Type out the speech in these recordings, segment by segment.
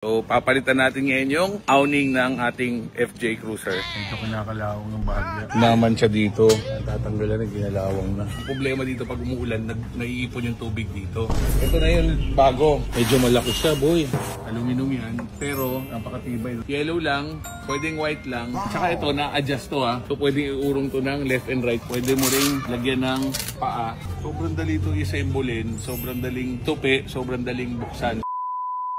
So, papalitan natin ngayon yung awning ng ating FJ Cruiser. Ito kinakalawang ng bahagya. Naman siya dito. Tatanggalan ng ginalawang na. Ang problema dito pag umuulan, naiipon yung tubig dito. Ito na yung bago. Medyo malaki siya, boy. Aluminum yan. Pero, napakatibay. Yellow lang, pwedeng white lang. Tsaka ito, na-adjust to ha. So, pwedeng iurong to ng left and right. Pwede mo ring lagyan ng paa. Sobrang dali ito i-assemble-in. Sobrang daling tupi. Sobrang daling buksan.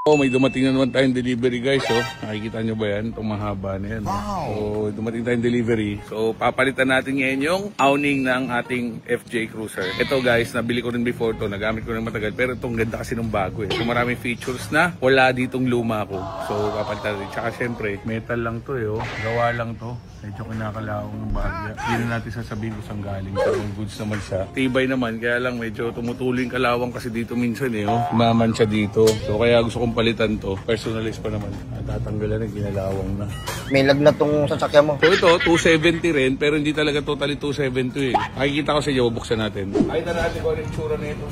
Oh, may dumating na naman tayong delivery guys, oh. Nakikita nyo ba yan? Itong mahaba na yan. Wow. So, dumating tayong delivery. So, papalitan natin ngayon yung awning ng ating FJ Cruiser. Ito guys, nabili ko rin before to. Nagamit ko rin matagal. Pero itong ganda kasi ng bago eh. So, maraming features na wala ditong luma ko. So, papalitan natin. Tsaka syempre, metal lang to eh, oh. Gawa lang to. Medyo kinakalawang ng bahagya. Hindi na natin sasabihin kung saan galing. So, goods naman siya. Tibay naman, kaya lang medyo tumutuloy yung kalawang kasi dito minsan eh, oh. Maman siya dito. So, kaya gusto kong palitan to. Personalized pa naman. Tatanggalan ng ginalawang na. May lagnat tong sasakyan mo. So, ito, 270 rin, pero hindi talaga totally 270 eh. Makikita ko sa iyo, buksan natin. Nakita natin kung ano yung tsura na ito.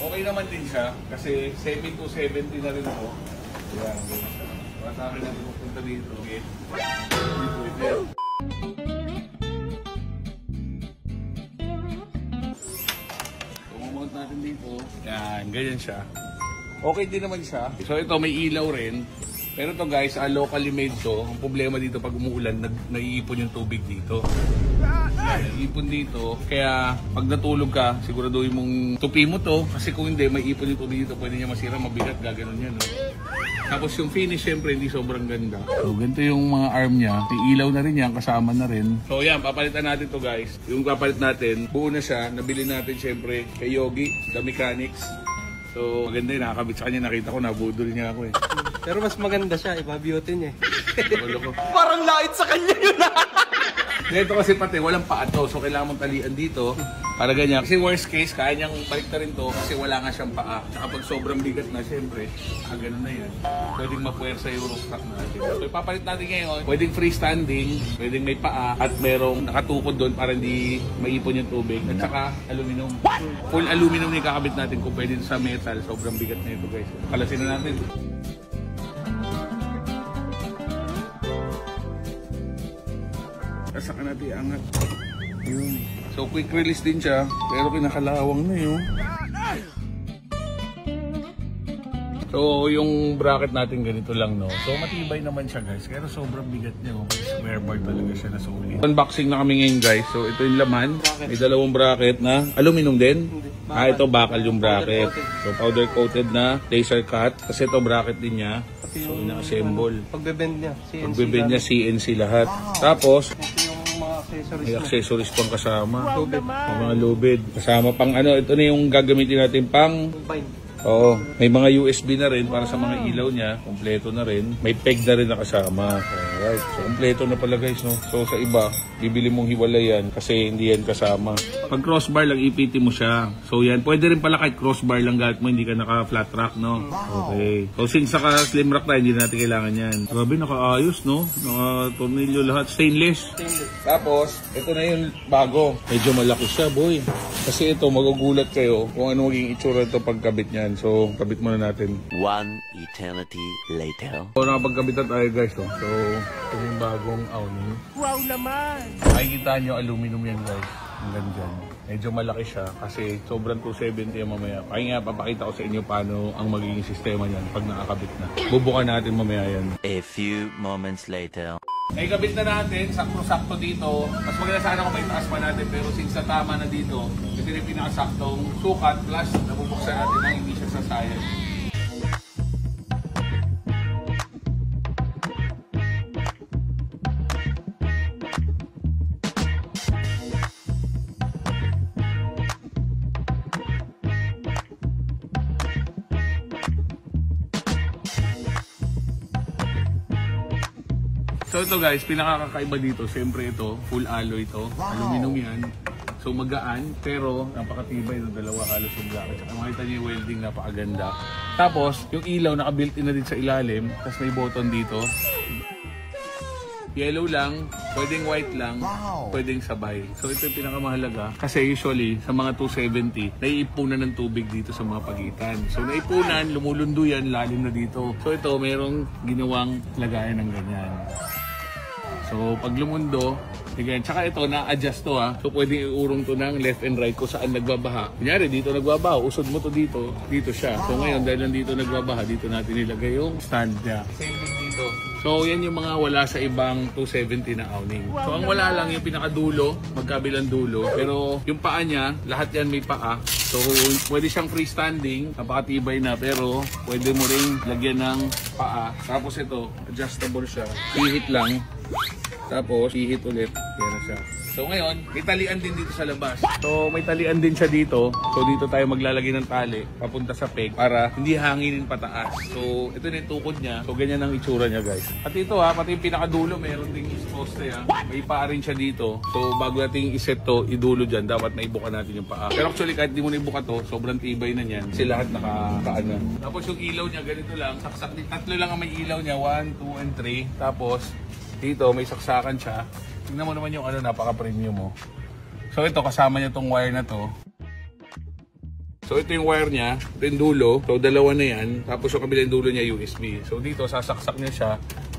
Okay naman din siya, kasi semi-270 na rin ako. Ayan, matami natin pupunta dito. Okay. Dito. So, mount natin dito. Yan, ganyan siya. Okay din naman siya. So, ito may ilaw rin. Pero ito guys, locally made to. Ang problema dito pag umuulan, naiipon yung tubig dito. Ipon dito, kaya pag natulog ka, siguraduhin mong tupi mo to, kasi kung hindi, may ipon yung tubig dito, pwede niya masira, mabigat, gaganon yan. No? Tapos yung finish, syempre, hindi sobrang ganda. So, ganito yung mga arm niya. May ilaw na rin yan, kasama na rin. So, yan, papalitan natin to guys. Yung papalit natin, buo na siya. Nabili natin, syempre, kay Yogi, The Mechanics. So, maganda yun, nakakabit sa kanya, nakita ko, nabudol niya ako eh. Pero mas maganda siya, iba-beauty niya. Parang lait sa kanya yun. Ito kasi pati walang paa to, so kailangan mong talian dito para ganyan. Kasi worst case, kaya niyang balik na rin to kasi wala nga siyang paa. Tsaka pag sobrang bigat na, syempre, ganun na yan. Pwedeng mapuwersa yung roof rack natin. So ipapalit natin ngayon, pwedeng freestanding, pwedeng may paa, at merong nakatukod doon para hindi maipon yung tubig. At saka aluminum. Full aluminum na yung kakabit natin kung pwede sa metal. Sobrang bigat na ito guys. Kalasin na natin. Saka natin iangat. Yun. So quick release din siya, pero kinakalawang na yun. So yung bracket natin ganito lang, no. So matibay naman siya guys, pero sobrang bigat niya, oh. Square bar talaga siya na solid. Unboxing na kami ngayon guys. So ito yung laman. May dalawang bracket na aluminum din. Ito bakal yung bracket. So powder coated na laser cut. Kasi ito bracket din niya. So ina-assemble. Pagbebend Pagbebend niya, CNC. niya CNC lahat. Tapos Accessories. may accessories pang kasama. Wow, mga lubid. Kasama pang ano, ito na yung gagamitin natin pang Combine. Oo, may mga USB na rin para sa mga ilaw niya, kompleto na rin. May peg na rin na kasama. Alright, so kompleto na pala guys, no. So sa iba, bibili mong hiwalay yan kasi hindi yan kasama. Pag crossbar lang ipiti mo siya. So yan, pwede rin pala kahit crossbar lang gamit mo, hindi ka naka flat rack, no. Okay. So since naka slim rack tayo, hindi natin kailangan yan. Grabe, nakaayos, no. Naka tornilyo lahat, stainless. Tapos, ito na yung bago. Medyo malaki siya, boy. Kasi ito, magugulat kayo kung ano maging itsura ito pagkabit niyan. So, kabit muna natin. One eternity later. So, nakapagkabit na tayo guys. Oh. So, ito yung bagong awning. Wow naman! Makikita nyo, aluminum yan guys. Hanggang dyan. Medyo malaki siya kasi sobrang 270 yung mamaya. Kaya nga, papakita ko sa inyo paano ang magiging sistema niyan pag nakakabit na. Bubukan natin mamaya yan. A few moments later. Ay, kabit na natin, sakto-sakto dito. Mas maganda sana kung may taas pa natin, pero since sa tama na dito, ito yung pinakasaktong sukat plus nabubuksan natin ang hindi siya sasayan. So ito guys, pinakakakaiba dito, siyempre ito, full alloy ito, aluminum yan. So magaan, pero napakatibay ng dalawa halos yung bracket. Saka makita niyo yung welding, napakaganda. Tapos, yung ilaw naka-built in na din sa ilalim, tapos may button dito. yellow lang, pwedeng white lang, pwedeng sabay. So ito yung pinakamahalaga kasi usually sa mga 270, naiipunan ng tubig dito sa mga pagitan. So naipunan, lumulundo yan, lalim na dito. So ito, merong ginawang lagayan ng ganyan. So pag lumundo, again, tsaka ito, na-adjust to ha. So pwedeng iurong to ng left and right kung saan nagbabaha. Kunyari, dito nagbabaha, usod mo to dito, dito siya. So ngayon, dahil nandito nagbabaha, dito natin nilagay yung stand niya. Same din dito. So yan yung mga wala sa ibang 270 na awning. So ang wala lang yung pinakadulo, magkabilang dulo. Pero yung paa niya, lahat yan may paa. So pwede siyang freestanding, napakatibay na. Pero pwede mo ring lagyan ng paa. Tapos ito, adjustable siya. Ihit lang. Tapos, ihit ulit. Yan na siya. So ngayon, may talian din dito sa labas. So may talian din siya dito. So dito tayo maglalagay ng tali papunta sa peg para hindi hanginin pataas. So ito na yung tukod niya. So ganyan ang itsura niya, guys. At ito ha, pati yung pinakadulo meron ding poste ha. May paa rin siya dito. So bago natin iset to, idulo dyan, dapat naibuka natin yung paa. Pero actually kahit di mo naibuka to, sobrang tibay na niyan. Kasi lahat nakakaan na. Tapos yung ilaw niya, ganito lang. Saksak din. Tatlo lang ang may ilaw niya. 1, 2, and 3. Tapos dito may saksakan siya. Tingnan mo naman yung ano, napaka-premium mo. So ito, kasama niya tong wire na to. So ito yung wire niya, ito yung dulo. So dalawa na yan. Tapos yung kabilang dulo niya USB. So dito, sasaksak niya siya.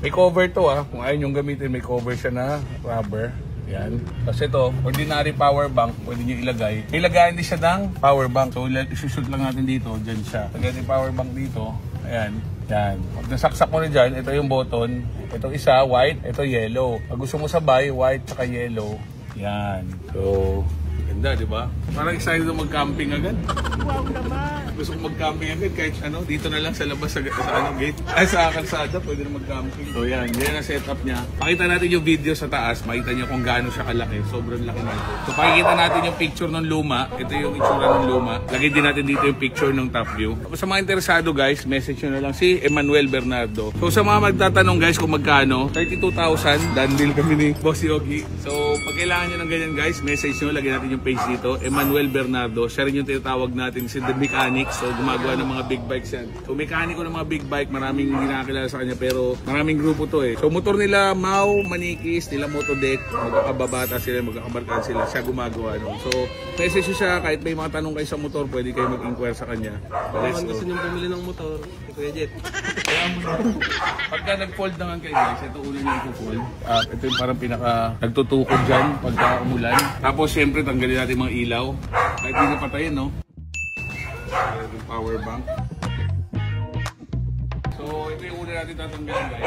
May cover to ha. Kung ayaw niyong gamitin, may cover siya na rubber. Yan. Tapos ito, ordinary power bank, pwede niyo ilagay. Ilagayan din siya ng power bank. So isushoot lang natin dito, dyan siya. Lagyan yung power bank dito. Ayan. Yan. Pag nasaksak mo na dyan, ito yung button. Ito isa, white. Ito yellow. Pag gusto mo sabay, white tsaka yellow. Yan. So, ganda, di ba? Parang excited na mag-camping agad. Wow naman! Gusto ko mag-camping agad kahit ano, dito na lang sa labas sa ano, gate. Ay, sa kalsada, pwede na mag-camping. So yan, yan ang setup niya. Pakita natin yung video sa taas, makita niyo kung gaano siya kalaki. Sobrang laki nito. So pakikita natin yung picture ng luma. Ito yung itsura ng luma. Lagay din natin dito yung picture ng top view. Tapos sa mga interesado guys, message nyo na lang si Emmanuel Bernardo. So sa mga magtatanong guys kung magkano, 32,000. Done deal kami ni Boss Yogi. So pag kailangan nyo ng ganyan guys, message nyo, lagay natin yung page dito. Emmanuel Bernardo. Siya rin yung tinatawag natin si The Mechanic. So gumagawa ng mga big bikes yan. So mekaniko ng mga big bike, maraming hindi nakakilala sa kanya pero maraming grupo to eh. So motor nila Mau, Manikis, nila Motodeck, magkakababata sila, magkakabarkan sila. Siya gumagawa nun. So message siya kahit may mga tanong kayo sa motor, pwede kayo mag-inquire sa kanya. Kung gusto nyo bumili ng motor, Kuya Jet. Kaya mo na. Pagka nag-fold naman kayo guys, ito ulo niya i-fold. Ito yung parang pinaka nagtutukod dyan pagka umulan. Tapos syempre tanggalin natin mga ilaw. Kahit hindi na patayin, no? Yung power bank. So ito yung una natin tatanggalin guys.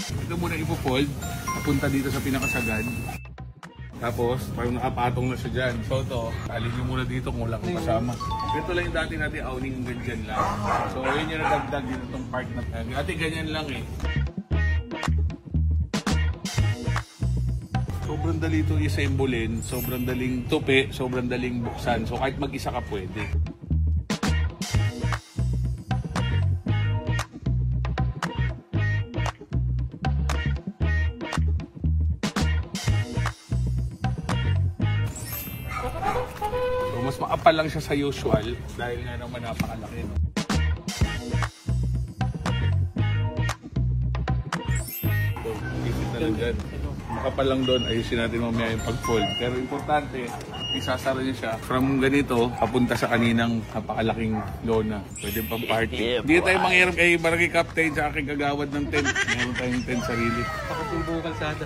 Ito muna i-fold. Napunta dito sa pinakasagad. Tapos parang nakapatong na siya dyan. So ito, alin nyo muna dito kung wala kang kasama. Ito lang yung dati natin awning hanggang dyan lang. So yun yung nadagdag dito itong part na dati ganyan lang eh. Sobrang dali ito i-assemble-in, sobrang daling tupi, sobrang daling buksan. So kahit mag-isa ka pwede. So mas maapal lang siya sa usual dahil nga naman napakalaki. No? So, isip na lang dyan. Makapal lang doon, ayusin natin mamaya yung pag-fold. Pero importante, isasara niyo siya from ganito, papunta sa kaninang napakalaking lona. Pwede pang party. Hindi tayo manghirap kay Barangay Captain sa aking kagawad ng tent. Meron tayong tent sarili. Ako yung buong kalsada.